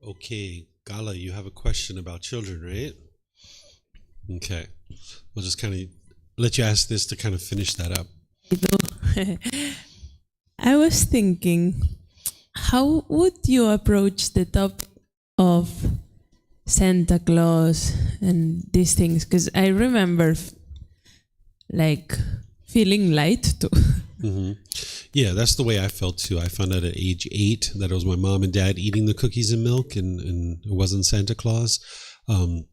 Okay, Gala, you have a question about children, right? Okay. We'll just kind of let you ask this to kind of finish that up. I was thinking, how would you approach the topic of Santa Claus and these things? Because I remember like feeling light too. hmm Yeah, that's the way I felt too. I found out at age 8 that it was my mom and dad eating the cookies and milk, and it wasn't Santa Claus. Um,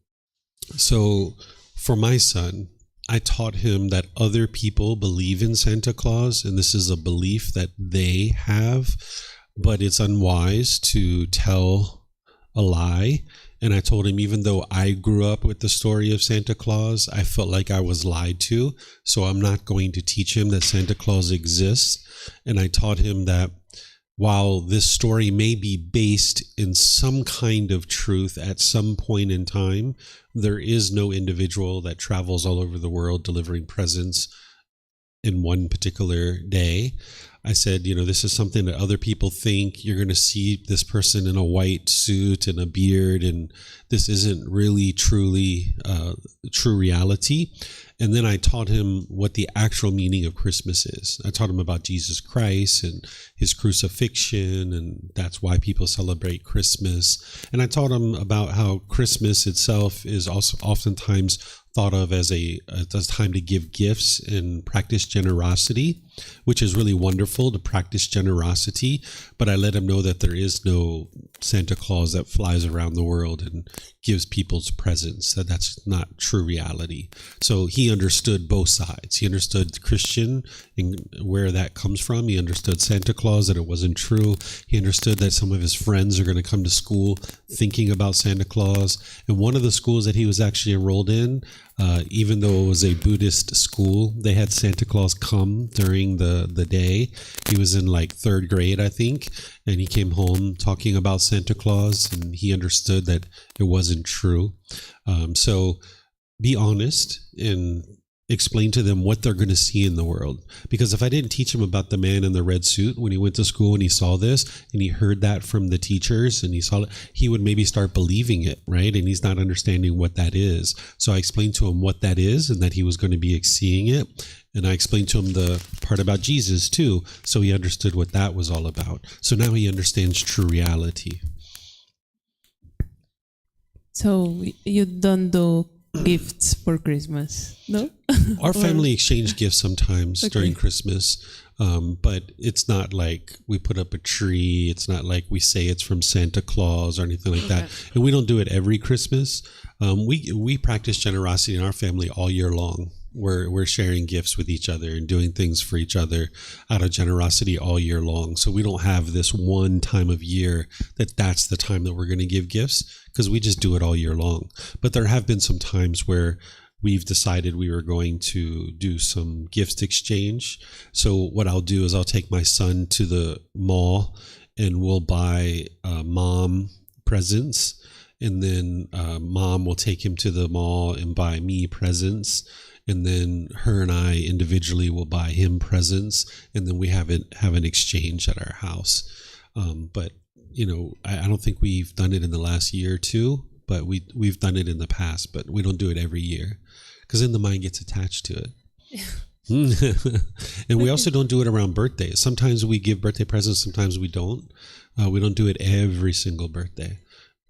so for my son, I taught him that other people believe in Santa Claus, and this is a belief that they have, but it's unwise to tell a lie. And I told him, even though I grew up with the story of Santa Claus, I felt like I was lied to. So I'm not going to teach him that Santa Claus exists. And I taught him that while this story may be based in some kind of truth at some point in time, there is no individual that travels all over the world delivering presents in one particular day. I said, this is something that other people think. You're going to see this person in a white suit and a beard, and this isn't really truly true reality. And then I taught him what the actual meaning of Christmas is. I taught him about Jesus Christ and his crucifixion, and that's why people celebrate Christmas. And I taught him about how Christmas itself is also oftentimes thought of as a time to give gifts and practice generosity, which is really wonderful to practice generosity. But I let him know that there is no Santa Claus that flies around the world and gives people's presents. That's not true reality. So he understood both sides. He understood Christian and where that comes from. He understood Santa Claus, that it wasn't true. He understood that some of his friends are going to come to school thinking about Santa Claus. And one of the schools that he was actually enrolled in, even though it was a Buddhist school, they had Santa Claus come during the day. He was in like 3rd grade, I think, and he came home talking about Santa Claus, and he understood that it wasn't true. So be honest and explain to them what they're going to see in the world. Because if I didn't teach him about the man in the red suit when he went to school and he saw this and he heard that from the teachers and he saw it, he would maybe start believing it, right? And he's not understanding what that is. So I explained to him what that is and that he was going to be seeing it. And I explained to him the part about Jesus too. So he understood what that was all about. So now he understands true reality. So you don't do gifts for Christmas, no? Our family exchange gifts sometimes during Christmas, but it's not like we put up a tree. It's not like we say it's from Santa Claus or anything like that. And we don't do it every Christmas. We practice generosity in our family all year long. We're sharing gifts with each other and doing things for each other out of generosity all year long. So we don't have this one time of year that's the time that we're going to give gifts, because we just do it all year long. But there have been some times where we've decided we were going to do some gift exchange. So what I'll do is I'll take my son to the mall and we'll buy mom presents, and then mom will take him to the mall and buy me presents. And then her and I individually will buy him presents, and then we have an exchange at our house. But I don't think we've done it in the last year or two, but we've done it in the past. But we don't do it every year, because then the mind gets attached to it. And we also don't do it around birthdays. Sometimes we give birthday presents, sometimes we don't. We don't do it every single birthday.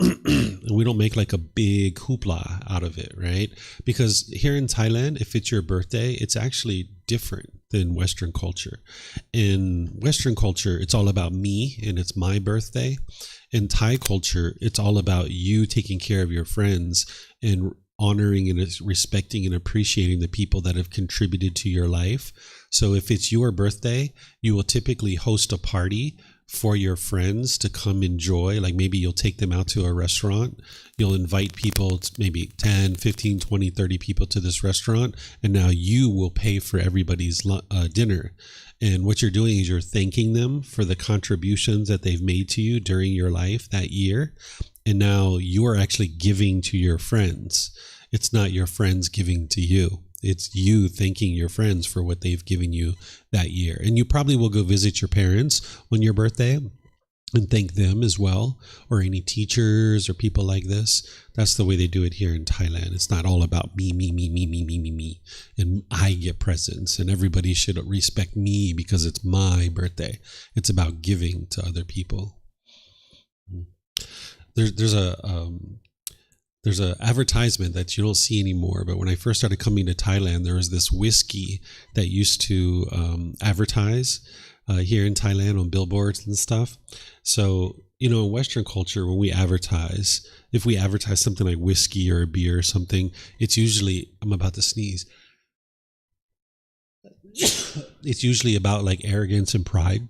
And we don't make like a big hoopla out of it, right? Because here in Thailand, if it's your birthday, it's actually different than Western culture. In Western culture, it's all about me and it's my birthday. In Thai culture, it's all about you taking care of your friends and honoring and respecting and appreciating the people that have contributed to your life. So if it's your birthday, you will typically host a party for your friends to come enjoy. Like maybe you'll take them out to a restaurant. You'll invite people, maybe 10, 15, 20, 30 people to this restaurant. And now you will pay for everybody's dinner. And what you're doing is you're thanking them for the contributions that they've made to you during your life that year. And now you're actually giving to your friends. It's not your friends giving to you. It's you thanking your friends for what they've given you that year. And you probably will go visit your parents on your birthday. and thank them as well, or any teachers or people like this. That's the way they do it here in Thailand. It's not all about me, me, me, me, me, me, me, me, and I get presents, and everybody should respect me because it's my birthday. It's about giving to other people. There's a advertisement that you don't see anymore, but when I first started coming to Thailand, there was this whiskey that used to advertise here in Thailand on billboards and stuff. So, in Western culture, when we advertise, if we advertise something like whiskey or a beer or something, it's usually, I'm about to sneeze. It's usually about like arrogance and pride.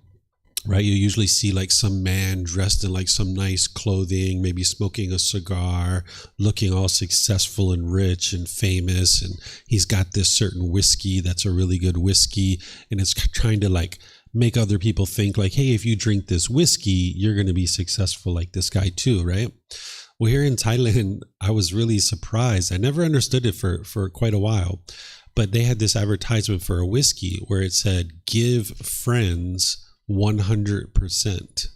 Right, you usually see like some man dressed in like some nice clothing, maybe smoking a cigar, looking all successful and rich and famous, and he's got this certain whiskey that's a really good whiskey, and it's trying to like make other people think like, hey, if you drink this whiskey, you're going to be successful like this guy too, right? Well, here in Thailand, I was really surprised. I never understood it for quite a while, but they had this advertisement for a whiskey where it said, give friends 100%,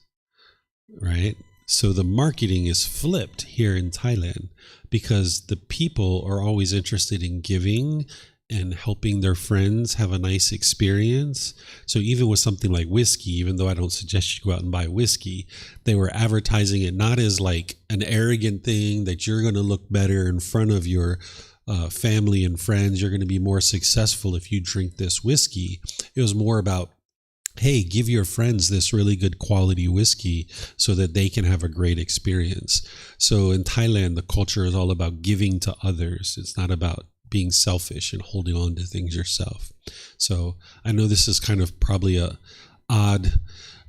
right? So the marketing is flipped here in Thailand because the people are always interested in giving and helping their friends have a nice experience. So even with something like whiskey, even though I don't suggest you go out and buy whiskey, they were advertising it not as like an arrogant thing that you're going to look better in front of your family and friends. You're going to be more successful if you drink this whiskey. It was more about, hey, give your friends this really good quality whiskey so that they can have a great experience. So in Thailand, the culture is all about giving to others. It's not about being selfish and holding on to things yourself. So I know this is kind of probably a odd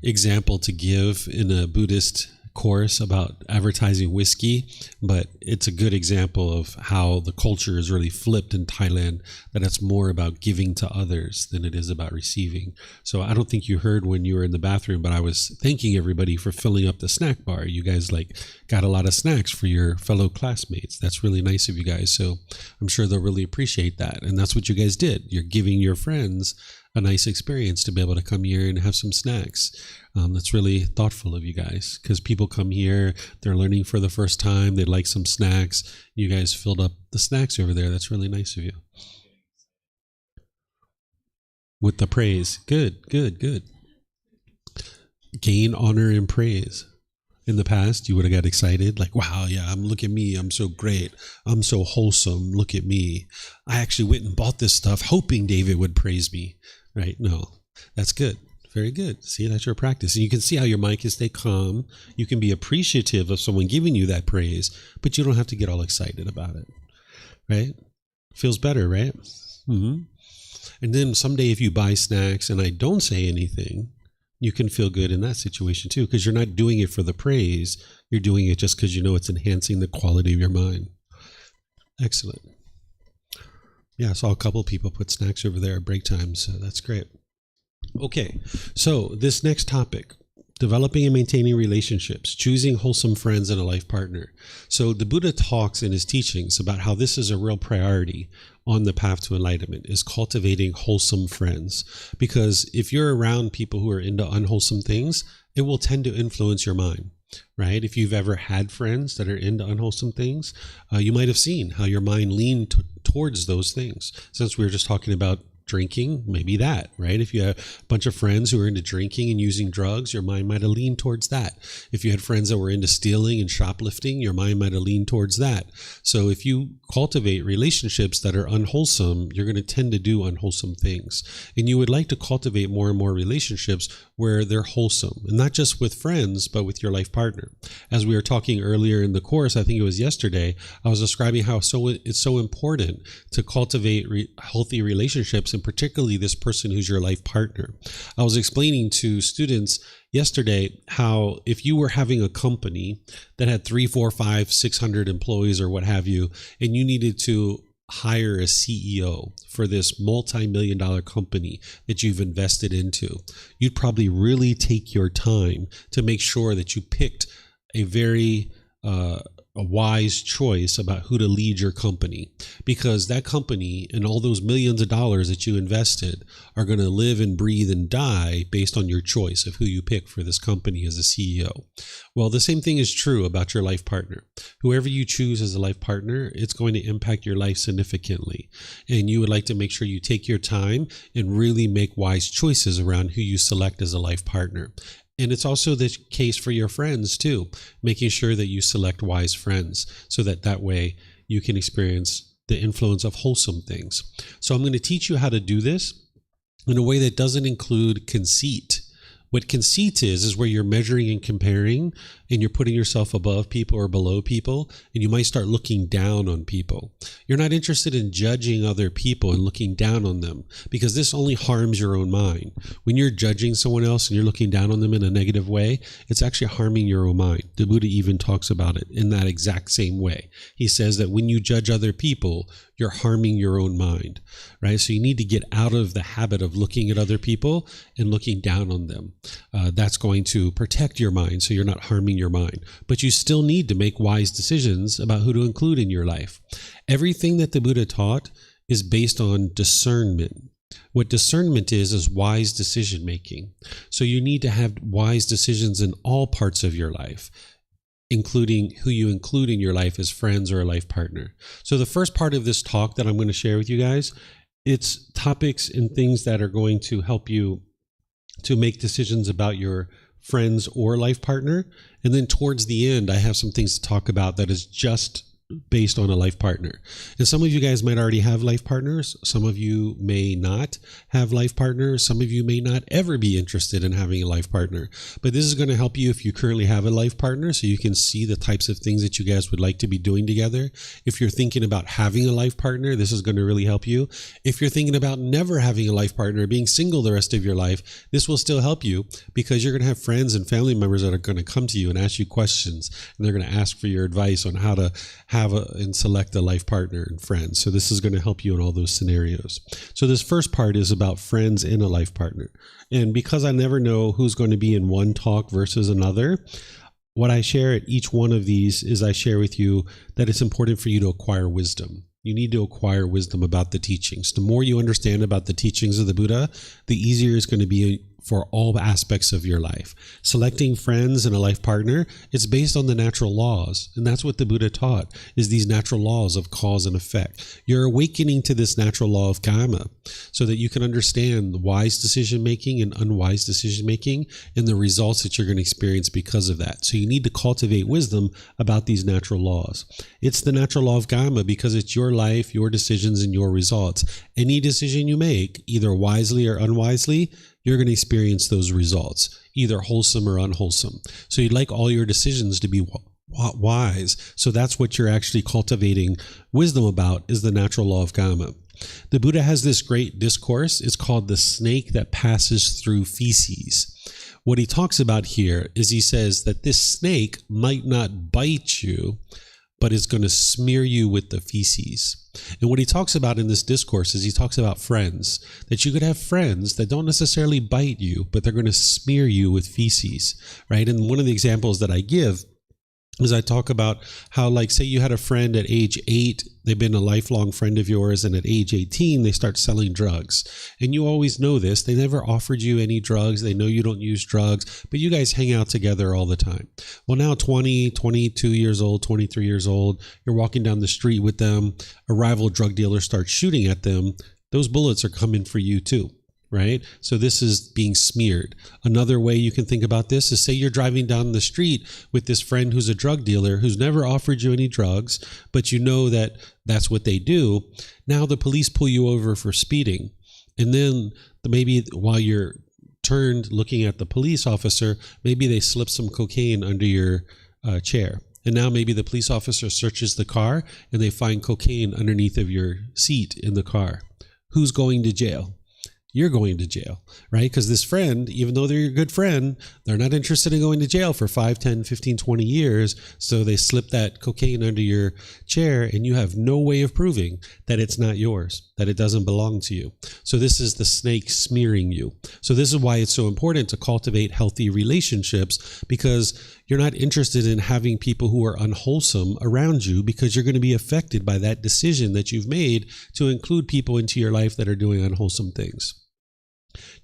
example to give in a Buddhist course about advertising whiskey, but it's a good example of how the culture is really flipped in Thailand, that it's more about giving to others than it is about receiving. So I don't think you heard when you were in the bathroom, but I was thanking everybody for filling up the snack bar. You guys like got a lot of snacks for your fellow classmates. That's really nice of you guys. So I'm sure they'll really appreciate that. And that's what you guys did. You're giving your friends a nice experience to be able to come here and have some snacks. That's really thoughtful of you guys, because people come here, they're learning for the first time, they like some snacks. You guys filled up the snacks over there. That's really nice of you. With the praise. Good. Gain honor and praise. In the past, you would have got excited, like, wow, yeah, look at me, I'm so great, I'm so wholesome, look at me. I actually went and bought this stuff hoping David would praise me, right? No, that's good. Very good. See, that's your practice. And you can see how your mind can stay calm. You can be appreciative of someone giving you that praise, but you don't have to get all excited about it, right? Feels better, right? Mm-hmm. And then someday if you buy snacks and I don't say anything, you can feel good in that situation too, because you're not doing it for the praise. You're doing it just because you know it's enhancing the quality of your mind. Excellent. Yeah, I saw a couple people put snacks over there at break time, so that's great. Okay, so this next topic, developing and maintaining relationships, choosing wholesome friends and a life partner. So the Buddha talks in his teachings about how this is a real priority on the path to enlightenment, is cultivating wholesome friends. Because if you're around people who are into unwholesome things, it will tend to influence your mind, right? If you've ever had friends that are into unwholesome things, you might have seen how your mind leaned towards those things. Since we were just talking about drinking, maybe that, right? If you have a bunch of friends who are into drinking and using drugs, your mind might have leaned towards that. If you had friends that were into stealing and shoplifting, your mind might have leaned towards that. So if you cultivate relationships that are unwholesome, you're going to tend to do unwholesome things. And you would like to cultivate more and more relationships where they're wholesome, and not just with friends, but with your life partner. As we were talking earlier in the course, I think it was yesterday, I was describing how it's so important to cultivate healthy relationships, and particularly this person who's your life partner. I was explaining to students yesterday how if you were having a company that had 3, 4, 5, 600 employees or what have you, and you needed to hire a CEO for this multi-million-dollar company that you've invested into, you'd probably really take your time to make sure that you picked a very a wise choice about who to lead your company, because that company and all those millions of dollars that you invested are going to live and breathe and die based on your choice of who you pick for this company as a CEO. Well, the same thing is true about your life partner. Whoever you choose as a life partner, it's going to impact your life significantly. And you would like to make sure you take your time and really make wise choices around who you select as a life partner. And it's also the case for your friends too, making sure that you select wise friends so that way you can experience the influence of wholesome things. So I'm going to teach you how to do this in a way that doesn't include conceit. What conceit is where you're measuring and comparing and you're putting yourself above people or below people, and you might start looking down on people. You're not interested in judging other people and looking down on them, because this only harms your own mind. When you're judging someone else and you're looking down on them in a negative way, it's actually harming your own mind. The Buddha even talks about it in that exact same way. He says that when you judge other people, you're harming your own mind, right? So you need to get out of the habit of looking at other people and looking down on them. That's going to protect your mind so you're not harming your mind. But you still need to make wise decisions about who to include in your life. Everything that the Buddha taught is based on discernment. What discernment is wise decision making. So you need to have wise decisions in all parts of your life, including who you include in your life as friends or a life partner. So the first part of this talk that I'm going to share with you guys, it's topics and things that are going to help you to make decisions about your friends or life partner. And then towards the end, I have some things to talk about that is just based on a life partner. And some of you guys might already have life partners. Some of you may not have life partners. Some of you may not ever be interested in having a life partner. But this is going to help you if you currently have a life partner, so you can see the types of things that you guys would like to be doing together. If you're thinking about having a life partner, this is going to really help you. If you're thinking about never having a life partner, being single the rest of your life, this will still help you, because you're going to have friends and family members that are going to come to you and ask you questions, and they're going to ask for your advice on how to have and select a life partner and friends. So this is going to help you in all those scenarios. So this first part is about friends and a life partner. And because I never know who's going to be in one talk versus another, what I share at each one of these is I share with you that it's important for you to acquire wisdom. You need to acquire wisdom about the teachings. The more you understand about the teachings of the Buddha, the easier it's going to be for all aspects of your life. Selecting friends and a life partner, it's based on the natural laws. And that's what the Buddha taught, is these natural laws of cause and effect. You're awakening to this natural law of karma so that you can understand the wise decision-making and unwise decision-making and the results that you're going to experience because of that. So you need to cultivate wisdom about these natural laws. It's the natural law of karma because it's your life, your decisions, and your results. Any decision you make, either wisely or unwisely, you're going to experience those results, either wholesome or unwholesome. So you'd like all your decisions to be wise. So that's what you're actually cultivating wisdom about, is the natural law of karma. The Buddha has this great discourse. It's called the snake that passes through feces. What he talks about here is he says that this snake might not bite you, but it's going to smear you with the feces. And what he talks about in this discourse is he talks about friends, that you could have friends that don't necessarily bite you, but they're going to smear you with feces, right? And one of the examples that I give is I talk about how, like, say you had a friend at age 8, they've been a lifelong friend of yours, and at age 18, they start selling drugs. And you always know this. They never offered you any drugs. They know you don't use drugs, but you guys hang out together all the time. Well, now 20, 22 years old, 23 years old, you're walking down the street with them. A rival drug dealer starts shooting at them. Those bullets are coming for you too. Right? So this is being smeared. Another way you can think about this is, say you're driving down the street with this friend who's a drug dealer who's never offered you any drugs, but you know that that's what they do. Now the police pull you over for speeding. And then maybe while you're turned looking at the police officer, maybe they slip some cocaine under your chair. And now maybe the police officer searches the car and they find cocaine underneath of your seat in the car. Who's going to jail? You're going to jail, right? Because this friend, even though they're your good friend, they're not interested in going to jail for 5, 10, 15, 20 years. So they slip that cocaine under your chair and you have no way of proving that it's not yours. that it doesn't belong to you. So this is the snake smearing you. So this is why it's so important to cultivate healthy relationships, because you're not interested in having people who are unwholesome around you, because you're going to be affected by that decision that you've made to include people into your life that are doing unwholesome things.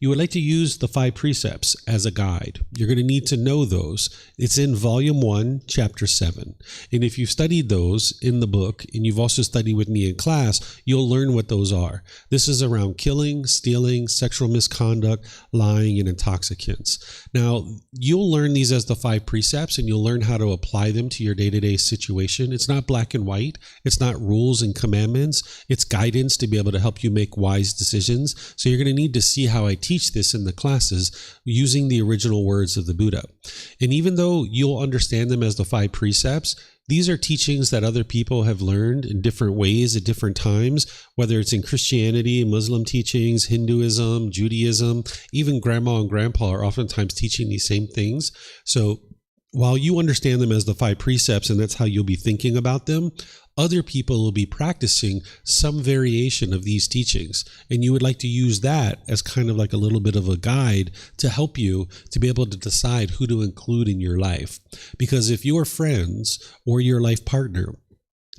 You would like to use the 5 precepts as a guide. You're going to need to know those. It's in Volume 1, Chapter 7. And if you've studied those in the book, and you've also studied with me in class, you'll learn what those are. This is around killing, stealing, sexual misconduct, lying, and intoxicants. Now, you'll learn these as the 5 precepts, and you'll learn how to apply them to your day-to-day situation. It's not black and white. It's not rules and commandments. It's guidance to be able to help you make wise decisions. So you're going to need to see how I teach this in the classes using the original words of the Buddha. And even though you'll understand them as the 5 precepts, these are teachings that other people have learned in different ways at different times, whether it's in Christianity, Muslim teachings, Hinduism, Judaism. Even grandma and grandpa are oftentimes teaching these same things. So while you understand them as the 5 precepts, and that's how you'll be thinking about them, other people will be practicing some variation of these teachings. And you would like to use that as kind of like a little bit of a guide to help you to be able to decide who to include in your life. Because if your friends or your life partner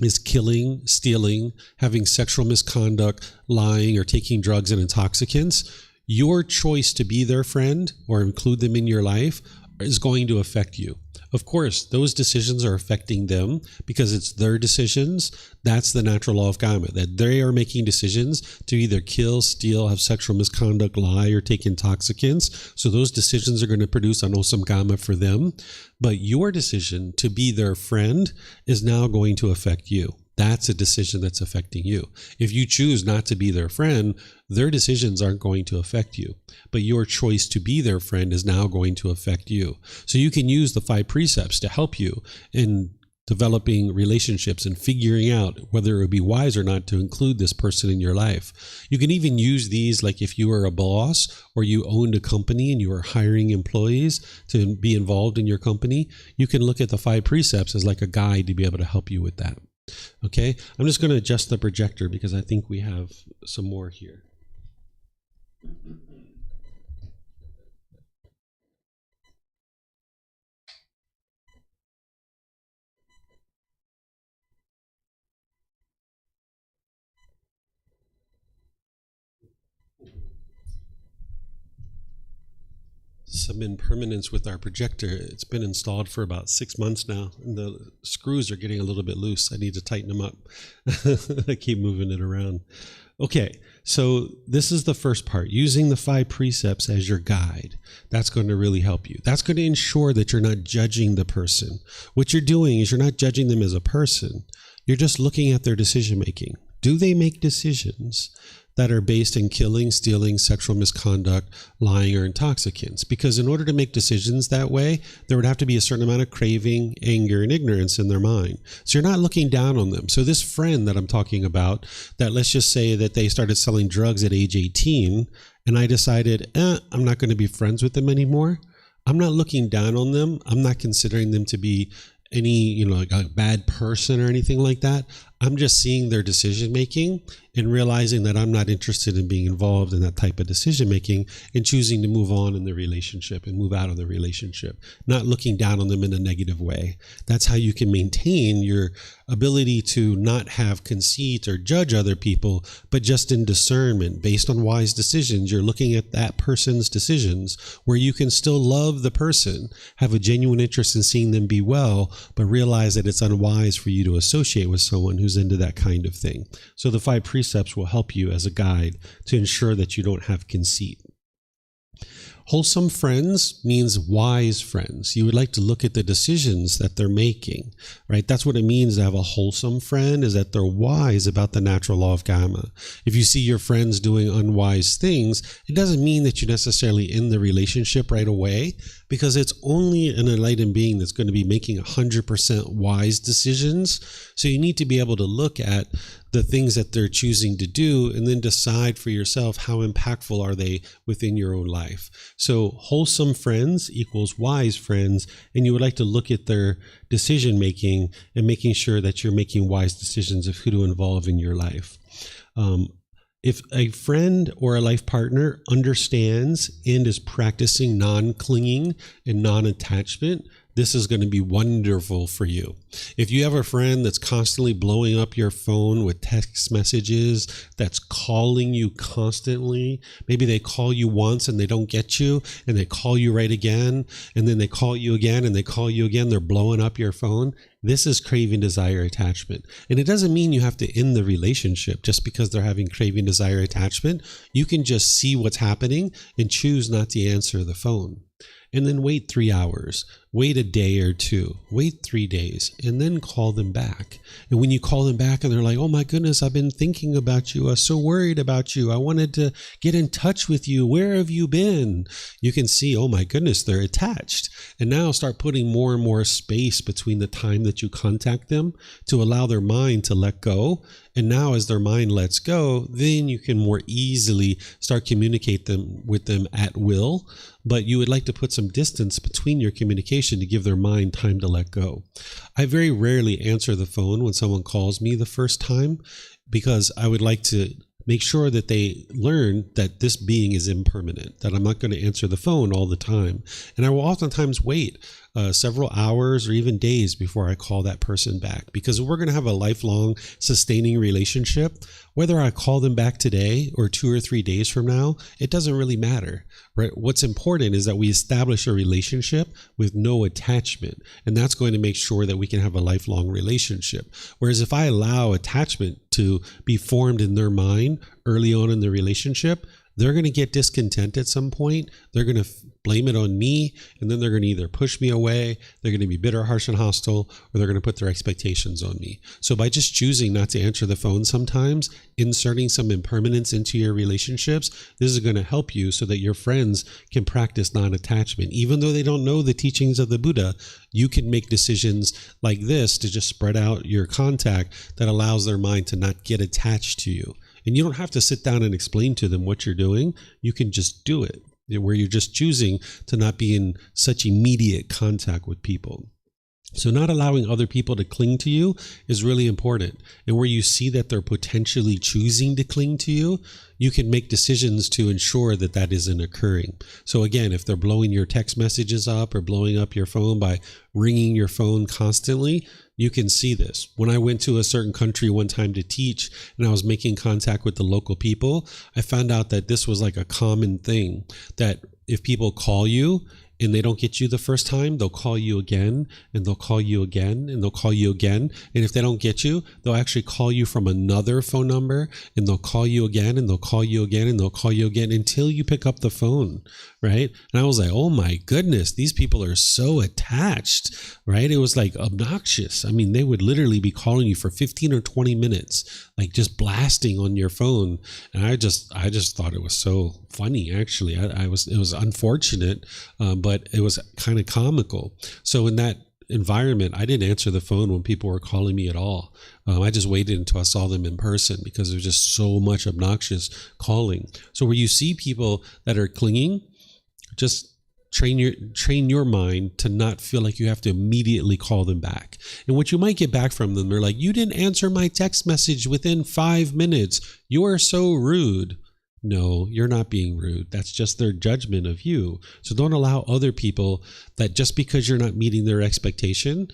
is killing, stealing, having sexual misconduct, lying, or taking drugs and intoxicants, your choice to be their friend or include them in your life is going to affect you. Of course, those decisions are affecting them because it's their decisions. That's the natural law of karma, that they are making decisions to either kill, steal, have sexual misconduct, lie, or take intoxicants. So those decisions are going to produce unwholesome karma for them. But your decision to be their friend is now going to affect you. That's a decision that's affecting you. If you choose not to be their friend, their decisions aren't going to affect you. But your choice to be their friend is now going to affect you. So you can use the 5 precepts to help you in developing relationships and figuring out whether it would be wise or not to include this person in your life. You can even use these like if you were a boss or you owned a company and you were hiring employees to be involved in your company. You can look at the 5 precepts as like a guide to be able to help you with that. Okay, I'm just going to adjust the projector because I think we have some more here. Some impermanence with our projector. It's been installed for about 6 months now, and the screws are getting a little bit loose. I need to tighten them up. I keep moving it around. Okay, so this is the first part, using the 5 precepts as your guide. That's going to really help you. That's going to ensure that you're not judging the person. What you're doing is you're not judging them as a person. You're just looking at their decision making. Do they make decisions that are based in killing, stealing, sexual misconduct, lying, or intoxicants? Because in order to make decisions that way, there would have to be a certain amount of craving, anger, and ignorance in their mind. So you're not looking down on them. So this friend that I'm talking about, that let's just say that they started selling drugs at age 18, and I decided, I'm not going to be friends with them anymore. I'm not looking down on them. I'm not considering them to be any, like a bad person or anything like that. I'm just seeing their decision making and realizing that I'm not interested in being involved in that type of decision making and choosing to move on in the relationship and move out of the relationship, not looking down on them in a negative way. That's how you can maintain your ability to not have conceit or judge other people, but just in discernment based on wise decisions. You're looking at that person's decisions where you can still love the person, have a genuine interest in seeing them be well, but realize that it's unwise for you to associate with someone who's into that kind of thing. So the 5 precepts will help you as a guide to ensure that you don't have conceit. Wholesome friends means wise friends. You would like to look at the decisions that they're making, right? That's what it means to have a wholesome friend, is that they're wise about the natural law of karma. If you see your friends doing unwise things, it doesn't mean that you're necessarily in the relationship right away, because it's only an enlightened being that's going to be making 100% wise decisions. So you need to be able to look at the things that they're choosing to do and then decide for yourself how impactful are they within your own life. So wholesome friends equals wise friends, and you would like to look at their decision making and making sure that you're making wise decisions of who to involve in your life. if a friend or a life partner understands and is practicing non-clinging and non-attachment, this is going to be wonderful for you. If you have a friend that's constantly blowing up your phone with text messages, that's calling you constantly, maybe they call you once and they don't get you, and they call you right again, and then they call you again and they call you again, they're blowing up your phone. This is craving, desire, attachment. And it doesn't mean you have to end the relationship just because they're having craving, desire, attachment. You can just see what's happening and choose not to answer the phone. And then wait 3 hours, wait a day or two, wait 3 days, and then call them back. And when you call them back and they're like, oh my goodness, I've been thinking about you. I was so worried about you. I wanted to get in touch with you. Where have you been? You can see, oh my goodness, they're attached. And now start putting more and more space between the time that you contact them to allow their mind to let go. And now as their mind lets go, then you can more easily start communicate with them at will. But you would like to put some distance between your communication to give their mind time to let go. I very rarely answer the phone when someone calls me the first time, because I would like to make sure that they learn that this being is impermanent, that I'm not going to answer the phone all the time. And I will oftentimes wait several hours or even days before I call that person back, because we're going to have a lifelong sustaining relationship. Whether I call them back today or 2 or 3 days from now, it doesn't really matter, right? What's important is that we establish a relationship with no attachment, and that's going to make sure that we can have a lifelong relationship. Whereas if I allow attachment to be formed in their mind early on in the relationship, they're going to get discontent at some point. They're going to blame it on me, and then they're going to either push me away, they're going to be bitter, harsh, and hostile, or they're going to put their expectations on me. So by just choosing not to answer the phone sometimes, inserting some impermanence into your relationships, this is going to help you so that your friends can practice non-attachment. Even though they don't know the teachings of the Buddha, you can make decisions like this to just spread out your contact that allows their mind to not get attached to you. And you don't have to sit down and explain to them what you're doing. You can just do it, where you're just choosing to not be in such immediate contact with people. So not allowing other people to cling to you is really important. And where you see that they're potentially choosing to cling to you, you can make decisions to ensure that that isn't occurring. So again, if they're blowing your text messages up or blowing up your phone by ringing your phone constantly, you can see this. When I went to a certain country one time to teach and I was making contact with the local people, I found out that this was like a common thing, that if people call you and they don't get you the first time, they'll call you again, and they'll call you again, and they'll call you again. And if they don't get you, they'll actually call you from another phone number, and they'll call you again, and they'll call you again, and they'll call you again until you pick up the phone, right? And I was like, oh my goodness, these people are so attached, right? It was like obnoxious. I mean, they would literally be calling you for 15 or 20 minutes, like just blasting on your phone. And I just thought it was so funny, actually. It was unfortunate, but it was kind of comical. So in that environment, I didn't answer the phone when people were calling me at all. I just waited until I saw them in person, because there was just so much obnoxious calling. So where you see people that are clinging, just train your mind to not feel like you have to immediately call them back. And what you might get back from them, they're like, you didn't answer my text message within 5 minutes. You are so rude. No, you're not being rude. That's just their judgment of you. So don't allow other people that just because you're not meeting their expectation,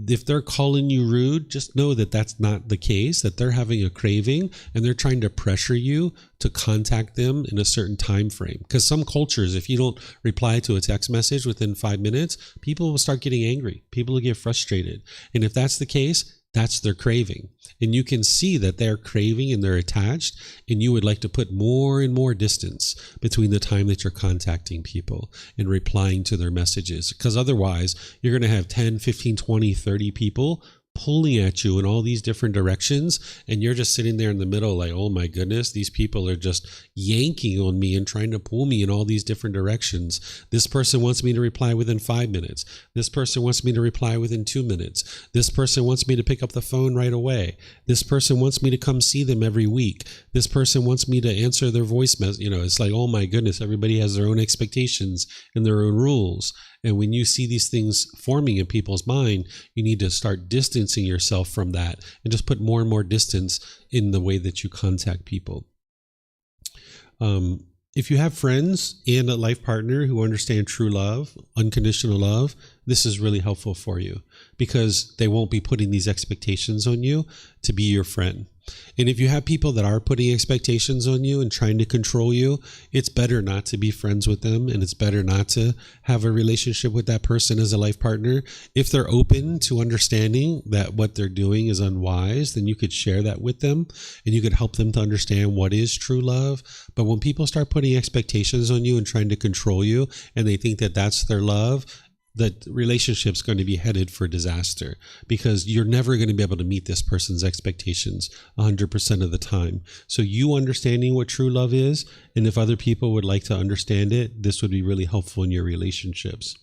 if they're calling you rude, just know that that's not the case, that they're having a craving and they're trying to pressure you to contact them in a certain time frame. Because some cultures, if you don't reply to a text message within 5 minutes, people will start getting angry. People will get frustrated. And if that's the case, that's their craving. And you can see that they're craving and they're attached, and you would like to put more and more distance between the time that you're contacting people and replying to their messages. Because otherwise, you're going to have 10, 15, 20, 30 people pulling at you in all these different directions, and you're just sitting there in the middle like, oh my goodness, these people are just yanking on me and trying to pull me in all these different directions. This person wants me to reply within 5 minutes. This person wants me to reply within 2 minutes. This person wants me to pick up the phone right away. This person wants me to come see them every week. This person wants me to answer their voice message. It's like, oh my goodness, everybody has their own expectations and their own rules. And when you see these things forming in people's mind, you need to start distancing yourself from that and just put more and more distance in the way that you contact people. If you have friends and a life partner who understand true love, unconditional love, this is really helpful for you because they won't be putting these expectations on you to be your friend. And if you have people that are putting expectations on you and trying to control you, it's better not to be friends with them, and it's better not to have a relationship with that person as a life partner. If they're open to understanding that what they're doing is unwise, then you could share that with them and you could help them to understand what is true love. But when people start putting expectations on you and trying to control you, and they think that that's their love, that relationship's going to be headed for disaster because you're never going to be able to meet this person's expectations 100% of the time. So you understanding what true love is, and if other people would like to understand it, this would be really helpful in your relationships.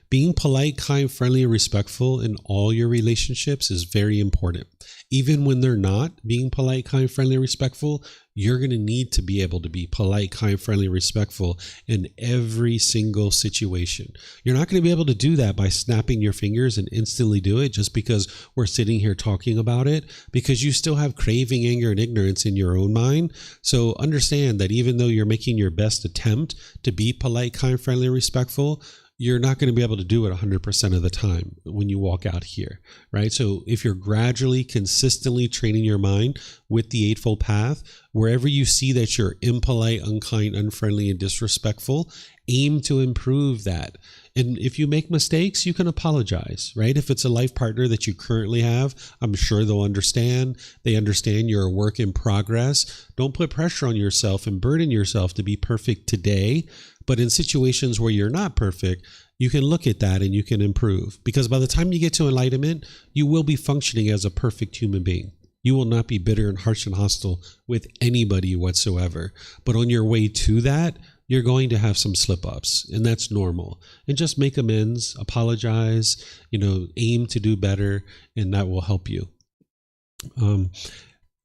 Being polite, kind, friendly, and respectful in all your relationships is very important. Even when they're not being polite, kind, friendly, and respectful, you're going to need to be able to be polite, kind, friendly, and respectful in every single situation. You're not going to be able to do that by snapping your fingers and instantly do it just because we're sitting here talking about it, because you still have craving, anger, and ignorance in your own mind. So understand that even though you're making your best attempt to be polite, kind, friendly, and respectful, you're not going to be able to do it 100% of the time when you walk out here, right? So if you're gradually, consistently training your mind with the Eightfold Path, wherever you see that you're impolite, unkind, unfriendly, and disrespectful, aim to improve that. And if you make mistakes, you can apologize, right? If it's a life partner that you currently have, I'm sure they'll understand. They understand you're a work in progress. Don't put pressure on yourself and burden yourself to be perfect today. But in situations where you're not perfect, you can look at that and you can improve. Because by the time you get to enlightenment, you will be functioning as a perfect human being. You will not be bitter and harsh and hostile with anybody whatsoever. But on your way to that, you're going to have some slip-ups, and that's normal. And just make amends, apologize, aim to do better, and that will help you.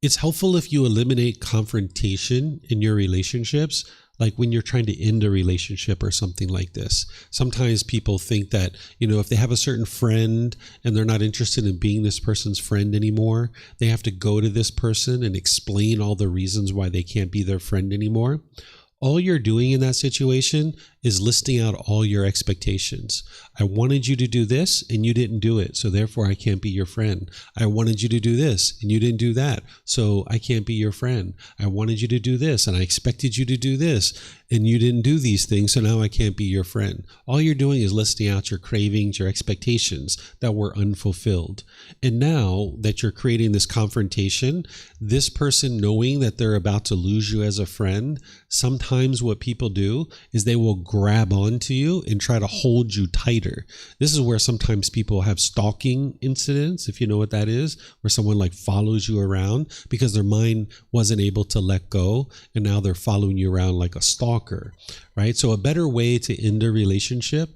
It's helpful if you eliminate confrontation in your relationships, like when you're trying to end a relationship or something like this. Sometimes people think that, if they have a certain friend and they're not interested in being this person's friend anymore, they have to go to this person and explain all the reasons why they can't be their friend anymore. All you're doing in that situation is listing out all your expectations. I wanted you to do this and you didn't do it, so therefore I can't be your friend. I wanted you to do this and you didn't do that, so I can't be your friend. I wanted you to do this and I expected you to do this and you didn't do these things, so now I can't be your friend. All you're doing is listing out your cravings, your expectations that were unfulfilled. And now that you're creating this confrontation, this person knowing that they're about to lose you as a friend, sometimes what people do is they will grab onto you and try to hold you tighter. This is where sometimes people have stalking incidents, if you know what that is, where someone follows you around because their mind wasn't able to let go and now they're following you around like a stalker, right? So a better way to end a relationship,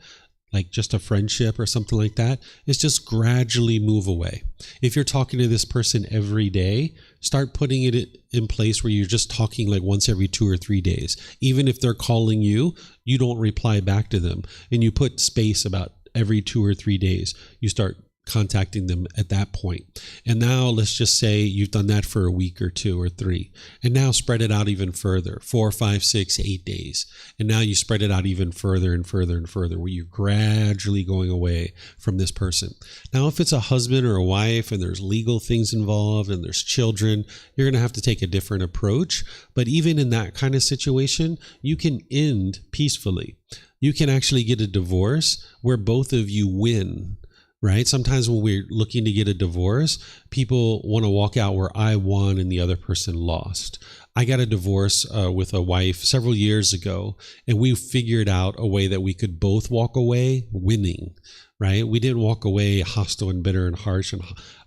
like just a friendship or something like that, is just gradually move away. If you're talking to this person every day, start putting it in place where you're just talking once every 2 or 3 days. Even if they're calling you, you don't reply back to them. And you put space about every 2 or 3 days. You start contacting them at that point. And now let's just say you've done that for a week or 2 or 3. And now spread it out even further, 4, 5, 6, 8 days. And now you spread it out even further and further and further, where you're gradually going away from this person. Now, if it's a husband or a wife and there's legal things involved and there's children, you're going to have to take a different approach. But even in that kind of situation, you can end peacefully. You can actually get a divorce where both of you win. Right? Sometimes when we're looking to get a divorce, people want to walk out where I won and the other person lost. I got a divorce with a wife several years ago, and we figured out a way that we could both walk away winning. Right? We didn't walk away hostile and bitter and harsh and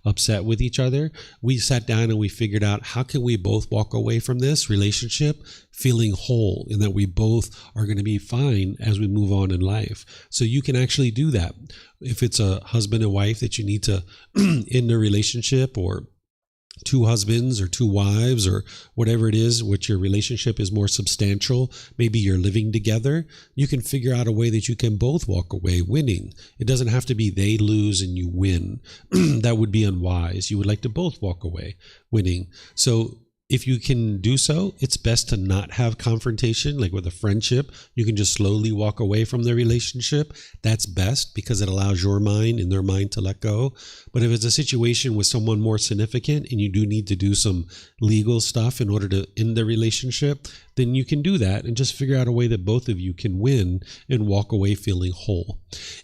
upset with each other. We sat down and we figured out, how can we both walk away from this relationship feeling whole, and that we both are going to be fine as we move on in life. So you can actually do that. If it's a husband and wife that you need to end a relationship, or 2 husbands or 2 wives or whatever it is, which your relationship is more substantial, maybe you're living together, you can figure out a way that you can both walk away winning. It doesn't have to be they lose and you win. That would be unwise. You would like to both walk away winning. So if you can do so, it's best to not have confrontation. Like with a friendship, you can just slowly walk away from the relationship. That's best because it allows your mind and their mind to let go. But if it's a situation with someone more significant and you do need to do some legal stuff in order to end the relationship, then you can do that and just figure out a way that both of you can win and walk away feeling whole.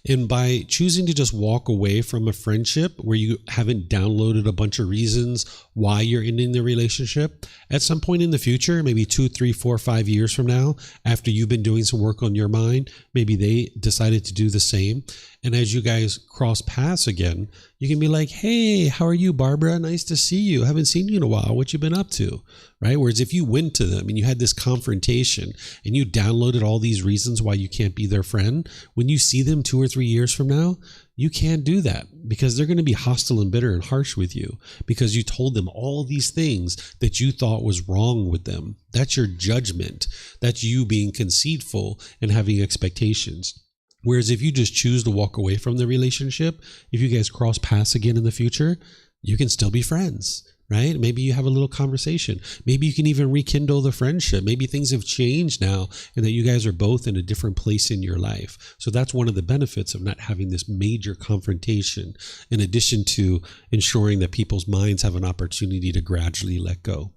And by choosing to just walk away from a friendship where you haven't downloaded a bunch of reasons why you're ending the relationship, at some point in the future, maybe 2, 3, 4, 5 years from now, after you've been doing some work on your mind, maybe they decided to do the same. And as you guys cross paths again, you can be like, hey, how are you, Barbara? Nice to see you. Haven't seen you in a while. What you been up to? Right? Whereas if you went to them and you had this confrontation and you downloaded all these reasons why you can't be their friend, when you see them 2 or 3 years from now, you can't do that because they're going to be hostile and bitter and harsh with you because you told them all these things that you thought was wrong with them. That's your judgment. That's you being conceitful and having expectations. Whereas if you just choose to walk away from the relationship, if you guys cross paths again in the future, you can still be friends, right? Maybe you have a little conversation. Maybe you can even rekindle the friendship. Maybe things have changed now and that you guys are both in a different place in your life. So that's one of the benefits of not having this major confrontation, in addition to ensuring that people's minds have an opportunity to gradually let go.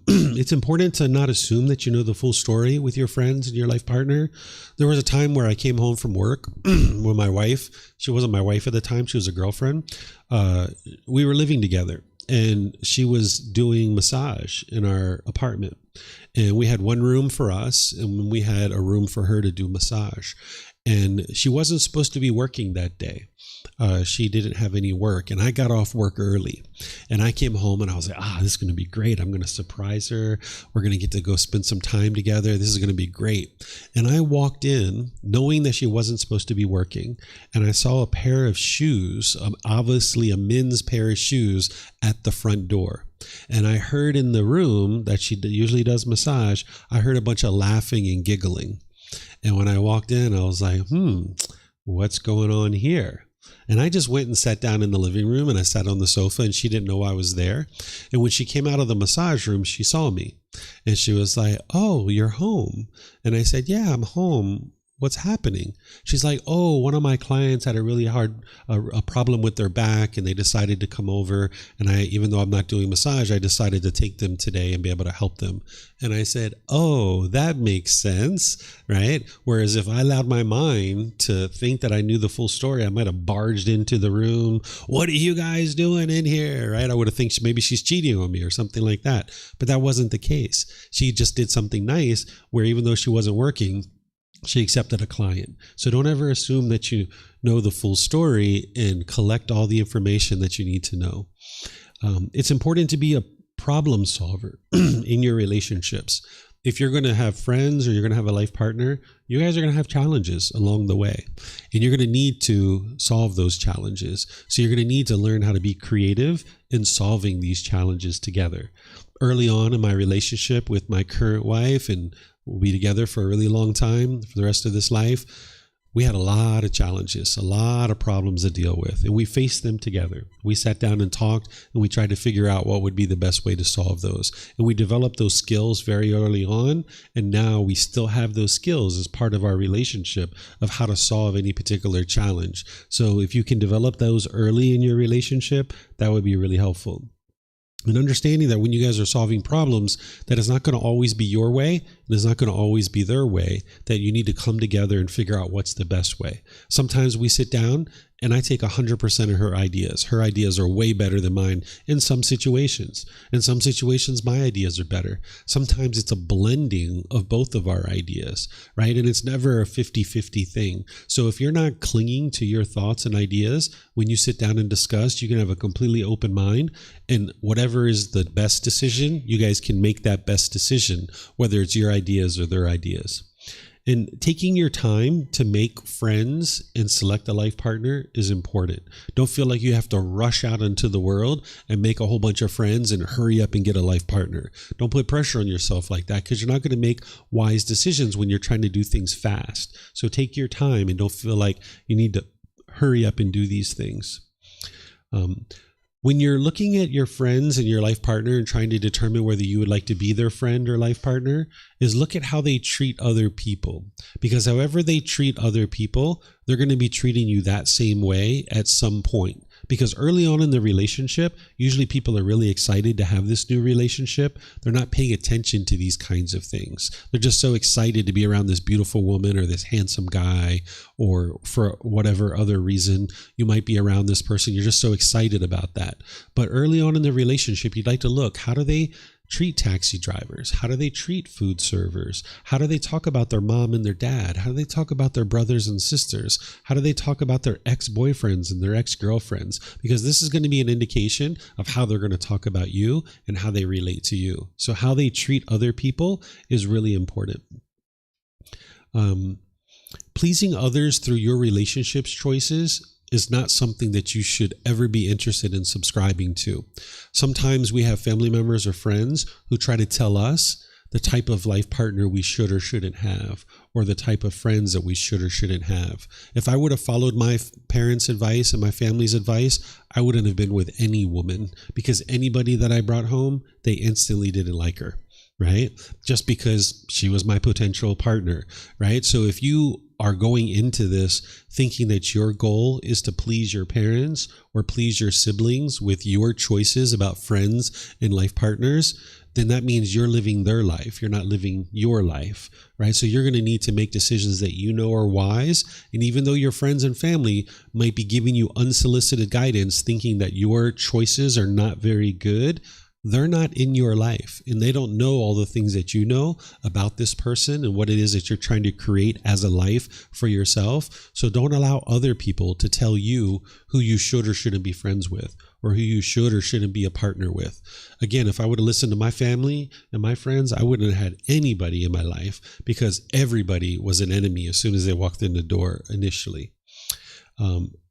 It's important to not assume that you know the full story with your friends and your life partner. There was a time where I came home from work with my wife. She wasn't my wife at the time. She was a girlfriend. We were living together and she was doing massage in our apartment. And we had one room for us and we had a room for her to do massage. And she wasn't supposed to be working that day. She didn't have any work and I got off work early and I came home and I was like, this is going to be great. I'm going to surprise her. We're going to get to go spend some time together. This is going to be great. And I walked in knowing that she wasn't supposed to be working. And I saw a pair of shoes, obviously a men's pair of shoes at the front door. And I heard in the room that she usually does massage, I heard a bunch of laughing and giggling. And when I walked in, I was like, what's going on here? And I just went and sat down in the living room and I sat on the sofa and she didn't know I was there. And when she came out of the massage room, she saw me and she was like, oh, you're home. And I said, yeah, I'm home. What's happening? She's like, oh, one of my clients had a really hard a problem with their back and they decided to come over. And even though I'm not doing massage, I decided to take them today and be able to help them. And I said, oh, that makes sense, right? Whereas if I allowed my mind to think that I knew the full story, I might have barged into the room. What are you guys doing in here, right? I would have think maybe she's cheating on me or something like that. But that wasn't the case. She just did something nice where even though she wasn't working, she accepted a client. So don't ever assume that you know the full story and collect all the information that you need to know. It's important to be a problem solver in your relationships. If you're going to have friends or you're going to have a life partner, you guys are going to have challenges along the way. And you're going to need to solve those challenges. So you're going to need to learn how to be creative in solving these challenges together. Early on in my relationship with my current wife, and we'll be together for a really long time for the rest of this life, we had a lot of challenges, a lot of problems to deal with, and we faced them together. We sat down and talked, and we tried to figure out what would be the best way to solve those. And we developed those skills very early on, and now we still have those skills as part of our relationship of how to solve any particular challenge. So if you can develop those early in your relationship, that would be really helpful. And understanding that when you guys are solving problems, that it's not going to always be your way and it's not going to always be their way, that you need to come together and figure out what's the best way. Sometimes we sit down and I take 100% of her ideas. Her ideas are way better than mine in some situations. In some situations, my ideas are better. Sometimes it's a blending of both of our ideas, right? And it's never a 50-50 thing. So if you're not clinging to your thoughts and ideas, when you sit down and discuss, you can have a completely open mind, and whatever is the best decision, you guys can make that best decision, whether it's your ideas or their ideas. And taking your time to make friends and select a life partner is important. Don't feel like you have to rush out into the world and make a whole bunch of friends and hurry up and get a life partner. Don't put pressure on yourself like that, because you're not going to make wise decisions when you're trying to do things fast. So take your time and don't feel like you need to hurry up and do these things. when you're looking at your friends and your life partner and trying to determine whether you would like to be their friend or life partner, is look at how they treat other people. Because however they treat other people, they're going to be treating you that same way at some point. Because early on in the relationship, usually people are really excited to have this new relationship. They're not paying attention to these kinds of things. They're just so excited to be around this beautiful woman or this handsome guy, or for whatever other reason you might be around this person. You're just so excited about that. But early on in the relationship, you'd like to look, how do they treat taxi drivers? How do they treat food servers? How do they talk about their mom and their dad? How do they talk about their brothers and sisters? How do they talk about their ex-boyfriends and their ex-girlfriends? Because this is going to be an indication of how they're going to talk about you and how they relate to you. So how they treat other people is really important. Pleasing others through your relationships choices is not something that you should ever be interested in subscribing to. Sometimes we have family members or friends who try to tell us the type of life partner we should or shouldn't have, or the type of friends that we should or shouldn't have. If I would have followed my parents' advice and my family's advice, I wouldn't have been with any woman, because anybody that I brought home, they instantly didn't like her, right? Just because she was my potential partner, right? So if you are going into this thinking that your goal is to please your parents or please your siblings with your choices about friends and life partners, then that means you're living their life. You're not living your life, right? So you're going to need to make decisions that you know are wise. And even though your friends and family might be giving you unsolicited guidance, thinking that your choices are not very good, they're not in your life, and they don't know all the things that you know about this person and what it is that you're trying to create as a life for yourself. So don't allow other people to tell you who you should or shouldn't be friends with, or who you should or shouldn't be a partner with. Again, if I would have listened to my family and my friends, I wouldn't have had anybody in my life, because everybody was an enemy as soon as they walked in the door initially.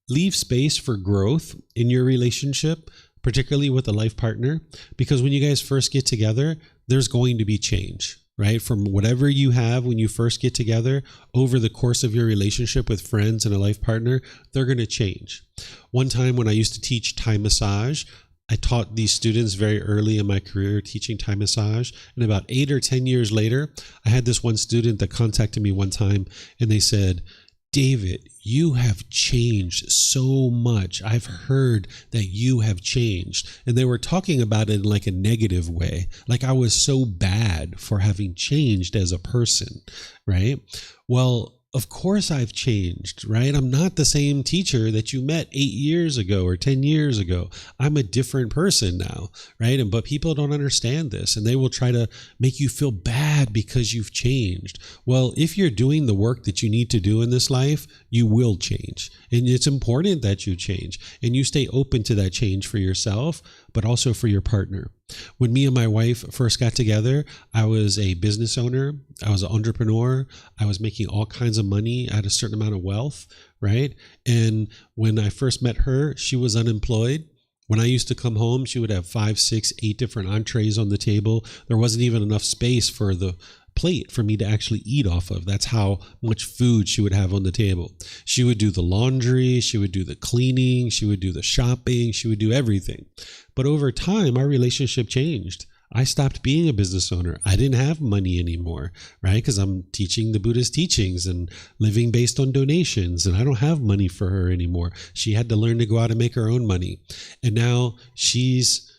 Leave space for growth in your relationship, particularly with a life partner, because when you guys first get together, there's going to be change, right? From whatever you have when you first get together, over the course of your relationship with friends and a life partner, they're going to change. One time when I used to teach Thai massage, I taught these students very early in my career teaching Thai massage. And about 8 or 10 years later, I had this one student that contacted me one time, and they said, "David, you have changed so much. I've heard that you have changed." And they were talking about it in like a negative way, like I was so bad for having changed as a person, right? Well, of course I've changed, right? I'm not the same teacher that you met 8 years ago or 10 years ago. I'm a different person now, right? But people don't understand this, and they will try to make you feel bad because you've changed. Well, if you're doing the work that you need to do in this life, you will change. And it's important that you change, and you stay open to that change for yourself, but also for your partner. When me and my wife first got together, I was a business owner. I was an entrepreneur. I was making all kinds of money. I had a certain amount of wealth, right? And when I first met her, she was unemployed. When I used to come home, she would have 5, 6, 8 different entrees on the table. There wasn't even enough space for the plate for me to actually eat off of. That's how much food she would have on the table. She would do the laundry, she would do the cleaning, she would do the shopping, she would do everything. But over time, our relationship changed. I stopped being a business owner. I didn't have money anymore, right? Because I'm teaching the Buddhist teachings and living based on donations, and I don't have money for her anymore. She had to learn to go out and make her own money. And now she's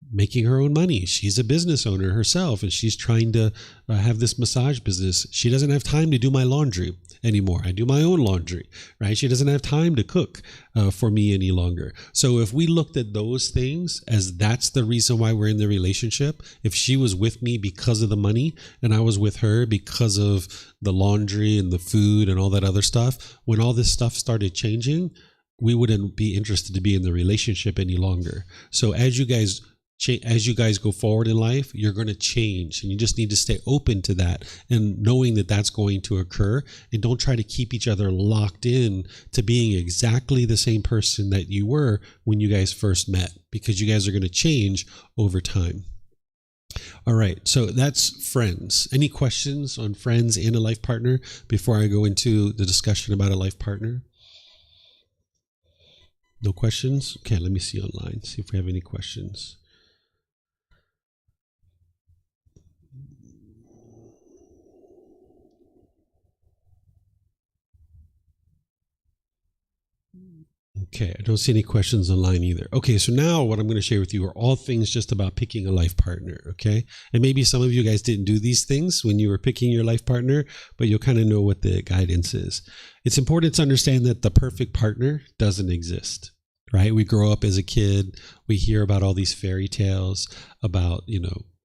making her own money. She's a business owner herself, and she's trying to have this massage business. She doesn't have time to do my laundry anymore. I do my own laundry, right? She doesn't have time to cook for me any longer. So if we looked at those things as that's the reason why we're in the relationship, if she was with me because of the money and I was with her because of the laundry and the food and all that other stuff, when all this stuff started changing, we wouldn't be interested to be in the relationship any longer. So as you guys go forward in life, you're going to change, and you just need to stay open to that and knowing that that's going to occur, and don't try to keep each other locked in to being exactly the same person that you were when you guys first met, because you guys are going to change over time. All right, so that's friends. Any questions on friends and a life partner before I go into the discussion about a life partner? No questions? Okay, let me see online, see if we have any questions. Okay, I don't see any questions online either. Okay, so now what I'm going to share with you are all things just about picking a life partner, okay? And maybe some of you guys didn't do these things when you were picking your life partner, but you'll kind of know what the guidance is. It's important to understand that the perfect partner doesn't exist, right? We grow up as a kid, we hear about all these fairy tales about,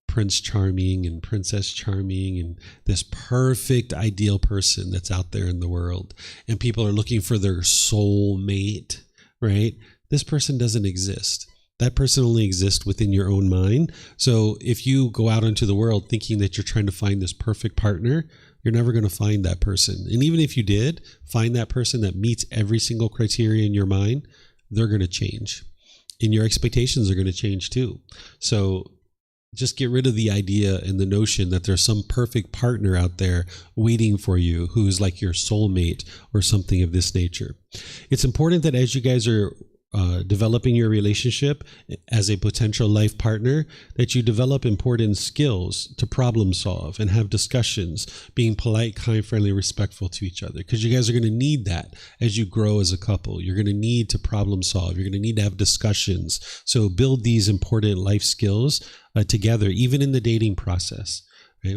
Prince Charming and Princess Charming and this perfect ideal person that's out there in the world. And people are looking for their soul mate, right? This person doesn't exist. That person only exists within your own mind. So if you go out into the world thinking that you're trying to find this perfect partner, you're never going to find that person. And even if you did find that person that meets every single criteria in your mind, they're going to change. And your expectations are going to change too. So just get rid of the idea and the notion that there's some perfect partner out there waiting for you who's like your soulmate or something of this nature. It's important that as you guys are developing your relationship as a potential life partner, that you develop important skills to problem solve and have discussions, being polite, kind, friendly, respectful to each other. Because you guys are going to need that as you grow as a couple. You're going to need to problem solve. You're going to need to have discussions. So build these important life skills together, even in the dating process. Right?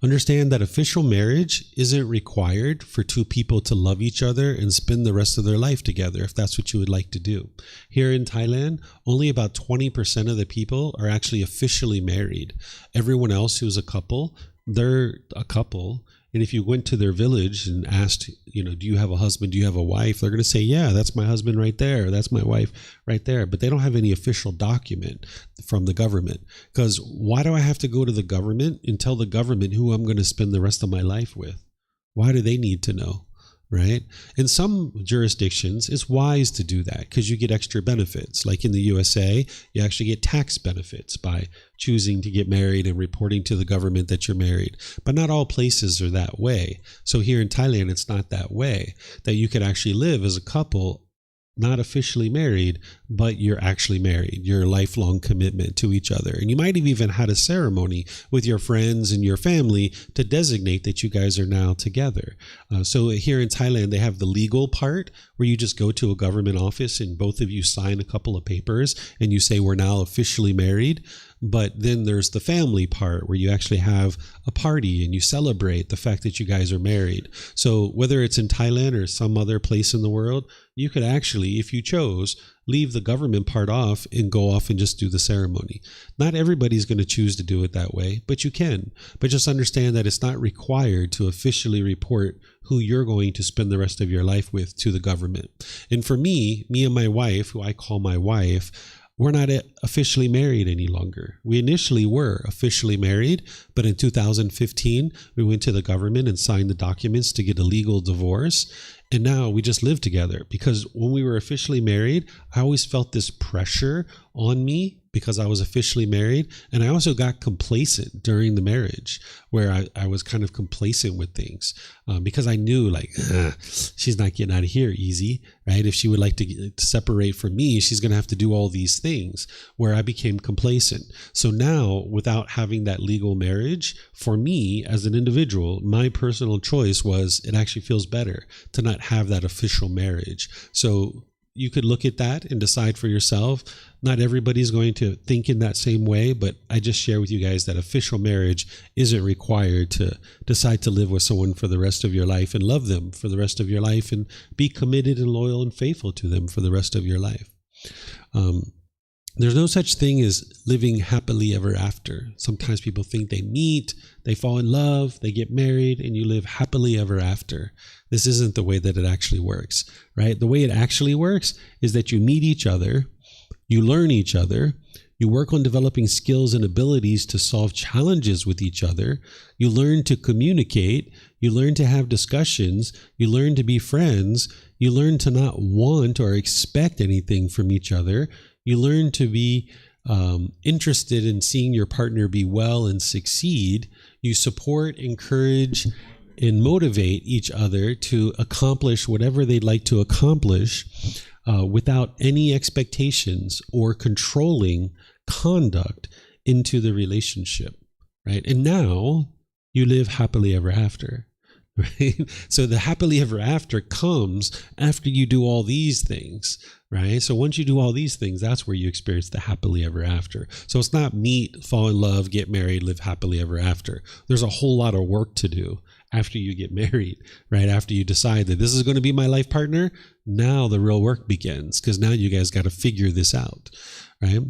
Understand that official marriage isn't required for two people to love each other and spend the rest of their life together, if that's what you would like to do. Here in Thailand, only about 20% of the people are actually officially married. Everyone else who's a couple, they're a couple. And if you went to their village and asked, do you have a husband? Do you have a wife? They're going to say, yeah, that's my husband right there. That's my wife right there. But they don't have any official document from the government. Because why do I have to go to the government and tell the government who I'm going to spend the rest of my life with? Why do they need to know? Right? In some jurisdictions, it's wise to do that because you get extra benefits. Like in the USA, you actually get tax benefits by choosing to get married and reporting to the government that you're married. But not all places are that way. So here in Thailand, it's not that way, that you could actually live as a couple, not officially married, but you're actually married. You're a lifelong commitment to each other. And you might have even had a ceremony with your friends and your family to designate that you guys are now together. So here in Thailand, they have the legal part where you just go to a government office and both of you sign a couple of papers and you say we're now officially married. But then there's the family part where you actually have a party and you celebrate the fact that you guys are married. So whether it's in Thailand or some other place in the world, you could actually, if you chose, leave the government part off and go off and just do the ceremony. Not everybody's going to choose to do it that way, but you can. But just understand that it's not required to officially report who you're going to spend the rest of your life with to the government. And for me and my wife, who I call my wife, we're not officially married any longer. We initially were officially married, but in 2015, we went to the government and signed the documents to get a legal divorce. And now we just live together because when we were officially married, I always felt this pressure on me because I was officially married. And I also got complacent during the marriage where I was kind of complacent with things because I knew she's not getting out of here easy, right? If she would like to separate from me, she's going to have to do all these things where I became complacent. So now without having that legal marriage, for me as an individual, my personal choice was it actually feels better to not have that official marriage. So you could look at that and decide for yourself. Not everybody's going to think in that same way, but I just share with you guys that official marriage isn't required to decide to live with someone for the rest of your life and love them for the rest of your life and be committed and loyal and faithful to them for the rest of your life. There's no such thing as living happily ever after. Sometimes people think they meet, they fall in love, they get married, and you live happily ever after. This isn't the way that it actually works, right? The way it actually works is that you meet each other, you learn each other, you work on developing skills and abilities to solve challenges with each other, you learn to communicate, you learn to have discussions, you learn to be friends, you learn to not want or expect anything from each other, you learn to be interested in seeing your partner be well and succeed. You support, encourage, and motivate each other to accomplish whatever they'd like to accomplish. without any expectations or controlling conduct into the relationship, right? And now you live happily ever after, right? So the happily ever after comes after you do all these things, right? So once you do all these things, that's where you experience the happily ever after. So it's not meet, fall in love, get married, live happily ever after. There's a whole lot of work to do after you get married, right? After you decide that this is going to be my life partner, now the real work begins, because now you guys got to figure this out, right?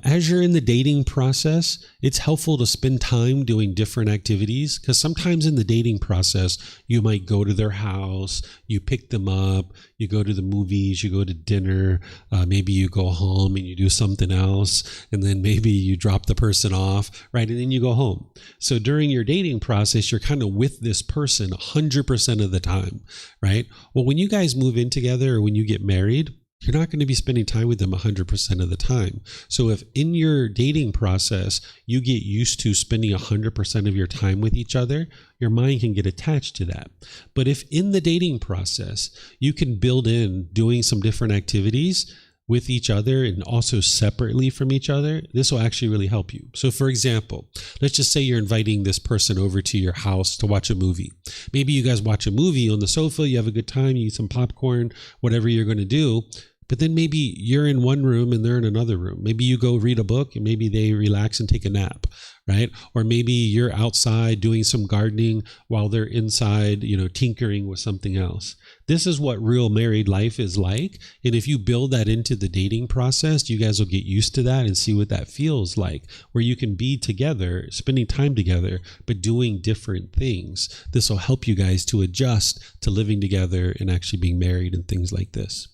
As you're in the dating process, it's helpful to spend time doing different activities, because sometimes in the dating process, you might go to their house, you pick them up, you go to the movies, you go to dinner, maybe you go home and you do something else, and then maybe you drop the person off, right? And then you go home. So during your dating process, you're kind of with this person 100% of the time, right? Well, when you guys move in together or when you get married, you're not going to be spending time with them 100% of the time. So if in your dating process, you get used to spending 100% of your time with each other, your mind can get attached to that. But if in the dating process, you can build in doing some different activities with each other and also separately from each other, this will actually really help you. So for example, let's just say you're inviting this person over to your house to watch a movie. Maybe you guys watch a movie on the sofa, you have a good time, you eat some popcorn, whatever you're going to do. But then maybe you're in one room and they're in another room. Maybe you go read a book and maybe they relax and take a nap, right? Or maybe you're outside doing some gardening while they're inside, tinkering with something else. This is what real married life is like. And if you build that into the dating process, you guys will get used to that and see what that feels like, where you can be together, spending time together, but doing different things. This will help you guys to adjust to living together and actually being married and things like this.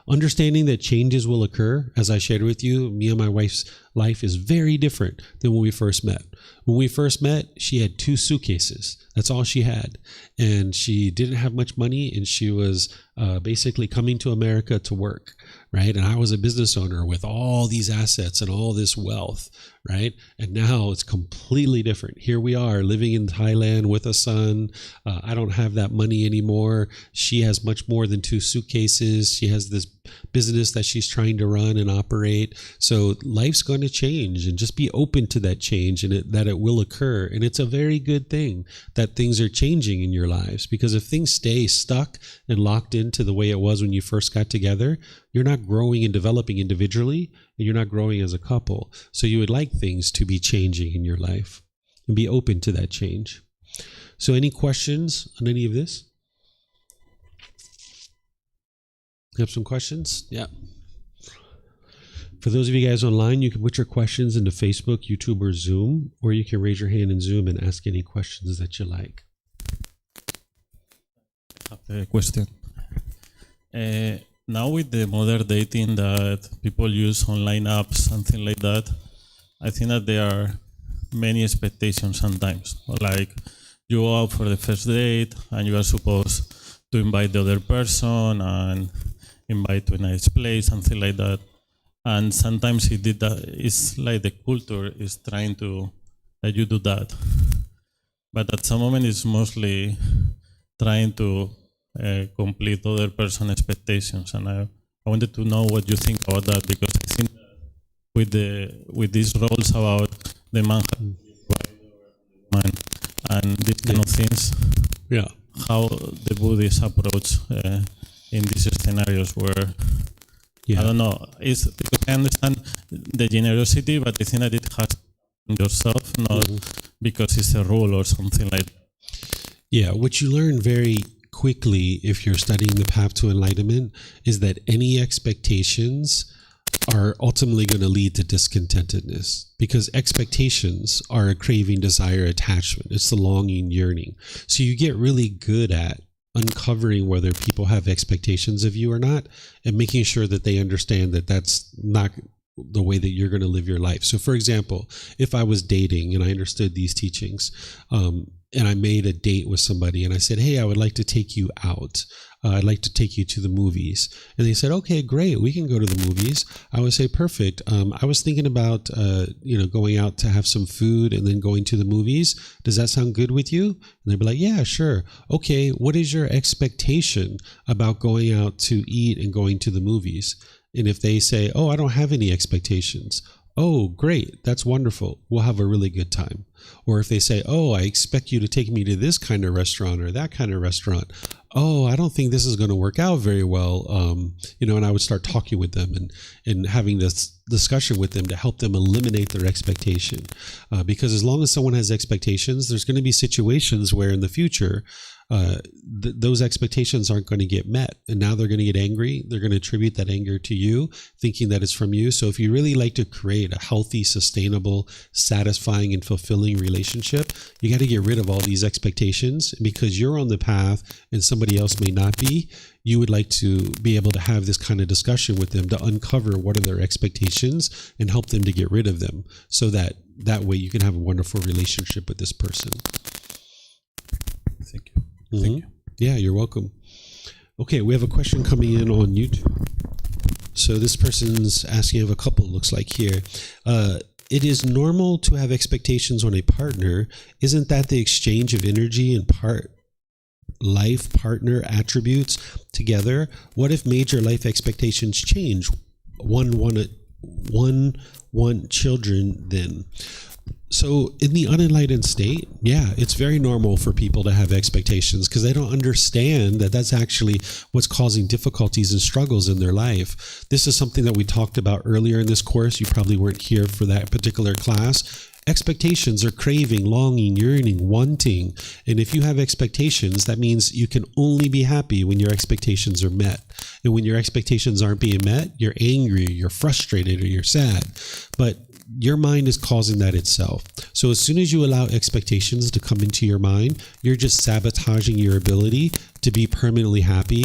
Understanding that changes will occur. As I shared with you, me and my wife's life is very different than when we first met. When we first met, she had 2 suitcases. That's all she had. And she didn't have much money, and she was basically coming to America to work, right? And I was a business owner with all these assets and all this wealth, right? And now it's completely different. Here we are living in Thailand with a son. I don't have that money anymore. She has much more than 2 suitcases. She has this business that she's trying to run and operate. So life's going to change, and just be open to that change and that it will occur. And it's a very good thing that things are changing in your lives, because if things stay stuck and locked into the way it was when you first got together, you're not growing and developing individually, and you're not growing as a couple. So you would like things to be changing in your life and be open to that change. So any questions on any of this? You have some questions? Yeah. For those of you guys online, you can put your questions into Facebook, YouTube, or Zoom, or you can raise your hand in Zoom and ask any questions that you like. I have a question. Now with the modern dating that people use online apps, something like that, I think that there are many expectations sometimes. Like you go out for the first date and you are supposed to invite the other person and invite to a nice place, something like that. And sometimes it's like the culture is trying to that you do that. But at some moment it's mostly trying to complete other person's expectations. And I wanted to know what you think about that, because I think with these roles about the man and these kind of things, yeah, how the Buddhists approach in these scenarios where I don't know, it's because I understand the generosity, but I think that it has yourself, not because it's a rule or something like that. Yeah, what you learn very quickly if you're studying the path to enlightenment is that any expectations are ultimately going to lead to discontentedness, because expectations are a craving, desire, attachment. It's the longing, yearning. So you get really good at uncovering whether people have expectations of you or not, and making sure that they understand that that's not the way that you're going to live your life. So for example, if I was dating and I understood these teachings, and I made a date with somebody and I said, hey, I would like to take you out. I'd like to take you to the movies. And they said, okay, great, we can go to the movies. I would say, perfect. I was thinking about, going out to have some food and then going to the movies. Does that sound good with you? And they'd be like, yeah, sure. Okay, what is your expectation about going out to eat and going to the movies? And if they say, oh, I don't have any expectations. Oh, great. That's wonderful. We'll have a really good time. Or if they say, oh, I expect you to take me to this kind of restaurant or that kind of restaurant. Oh, I don't think this is going to work out very well. And I would start talking with them and having this discussion with them to help them eliminate their expectation. Because as long as someone has expectations, there's going to be situations where in the future, those expectations aren't going to get met. And now they're going to get angry. They're going to attribute that anger to you, thinking that it's from you. So if you really like to create a healthy, sustainable, satisfying, and fulfilling relationship, you got to get rid of all these expectations. Because you're on the path and somebody else may not be, you would like to be able to have this kind of discussion with them to uncover what are their expectations and help them to get rid of them, so that way you can have a wonderful relationship with this person. Thank you. Mm-hmm. Thank you. Yeah, you're welcome. Okay, we have a question coming in on YouTube. So this person's asking of a couple, looks like here. It is normal to have expectations on a partner. Isn't that the exchange of energy and life partner attributes together? What if major life expectations change? One want children then. So in the unenlightened state, yeah, it's very normal for people to have expectations because they don't understand that that's actually what's causing difficulties and struggles in their life. This is something that we talked about earlier in this course. You probably weren't here for that particular class. Expectations are craving, longing, yearning, wanting. And if you have expectations, that means you can only be happy when your expectations are met. And when your expectations aren't being met, you're angry, you're frustrated, or you're sad. But your mind is causing that itself. So as soon as you allow expectations to come into your mind, you're just sabotaging your ability to be permanently happy,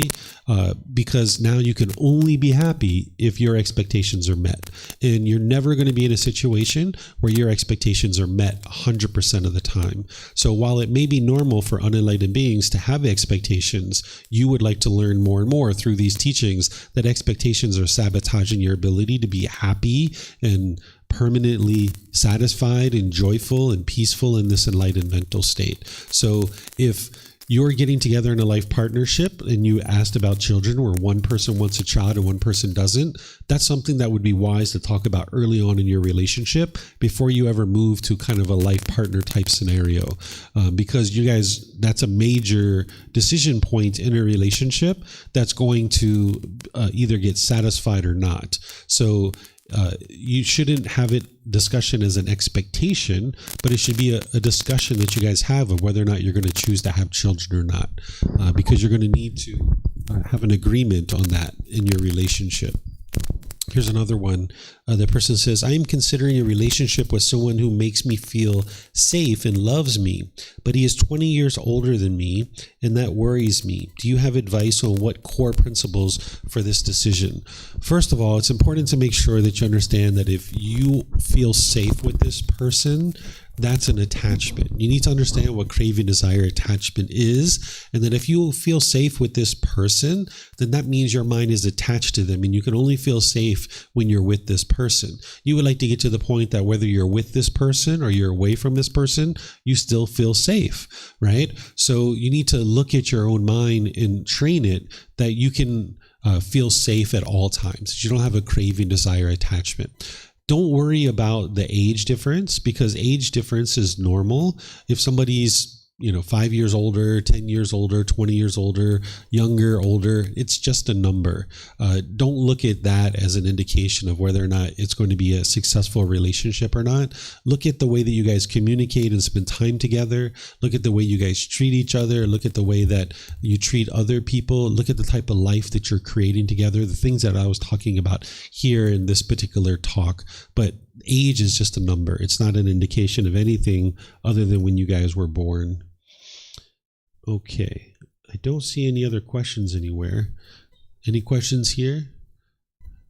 because now you can only be happy if your expectations are met. And you're never going to be in a situation where your expectations are met 100% of the time. So while it may be normal for unenlightened beings to have expectations, you would like to learn more and more through these teachings that expectations are sabotaging your ability to be happy and permanently satisfied and joyful and peaceful in this enlightened mental state. So if you're getting together in a life partnership and you asked about children where one person wants a child and one person doesn't, that's something that would be wise to talk about early on in your relationship before you ever move to kind of a life partner type scenario. Because you guys, that's a major decision point in a relationship that's going to either get satisfied or not. So you shouldn't have it discussion as an expectation, but it should be a discussion that you guys have of whether or not you're going to choose to have children or not, because you're going to need to have an agreement on that in your relationship. Here's another one. The person says, I am considering a relationship with someone who makes me feel safe and loves me, but he is 20 years older than me, and that worries me. Do you have advice on what core principles for this decision? First of all, it's important to make sure that you understand that if you feel safe with this person, that's an attachment. You need to understand what craving, desire, attachment is. And that if you feel safe with this person, then that means your mind is attached to them. And you can only feel safe when you're with this person. You would like to get to the point that whether you're with this person or you're away from this person, you still feel safe, right? So you need to look at your own mind and train it that you can feel safe at all times. You don't have a craving, desire, attachment. Don't worry about the age difference, because age difference is normal. If somebody's 5 years older, 10 years older, 20 years older, younger, older, it's just a number. Don't look at that as an indication of whether or not it's going to be a successful relationship or not. Look at the way that you guys communicate and spend time together. Look at the way you guys treat each other. Look at the way that you treat other people. Look at the type of life that you're creating together, the things that I was talking about here in this particular talk. But age is just a number. It's not an indication of anything other than when you guys were born. Okay, I don't see any other questions anywhere. Any questions here?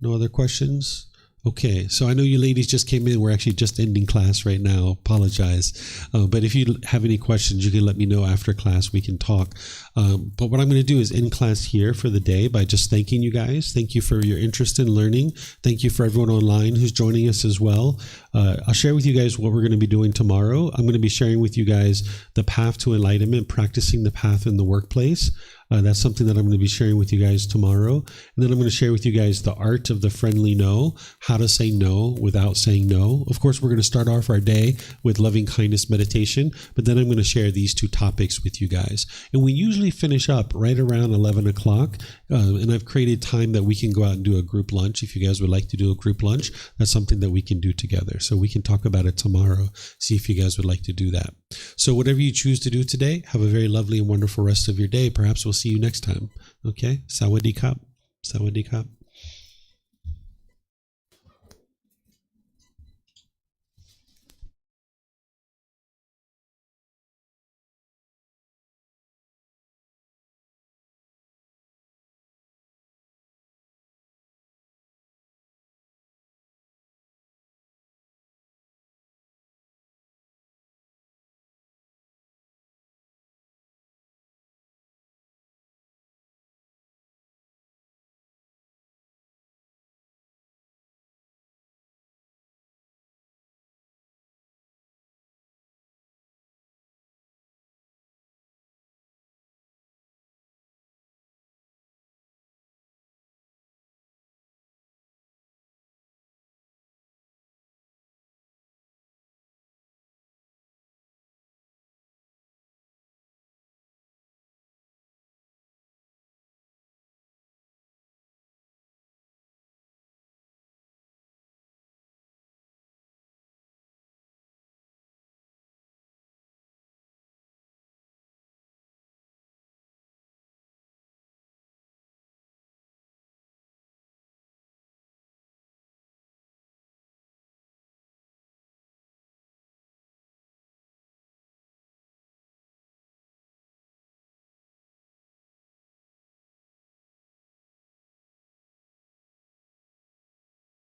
No other questions? Okay, so I know you ladies just came in. We're actually just ending class right now. Apologize. But if you have any questions, you can let me know after class. We can talk. But what I'm going to do is end class here for the day by just thanking you guys. Thank you for your interest in learning. Thank you for everyone online who's joining us as well. I'll share with you guys what we're going to be doing tomorrow. I'm going to be sharing with you guys the path to enlightenment, practicing the path in the workplace. That's something that I'm going to be sharing with you guys tomorrow. And then I'm going to share with you guys the art of the friendly no, how to say no without saying no. Of course, we're going to start off our day with loving kindness meditation, but then I'm going to share these two topics with you guys. And we usually finish up right around 11 o'clock. And I've created time that we can go out and do a group lunch. If you guys would like to do a group lunch, that's something that we can do together. So we can talk about it tomorrow, see if you guys would like to do that. So whatever you choose to do today, have a very lovely and wonderful rest of your day. Perhaps we'll see you next time. Okay? Sawadee Kap. Sawadee Kap.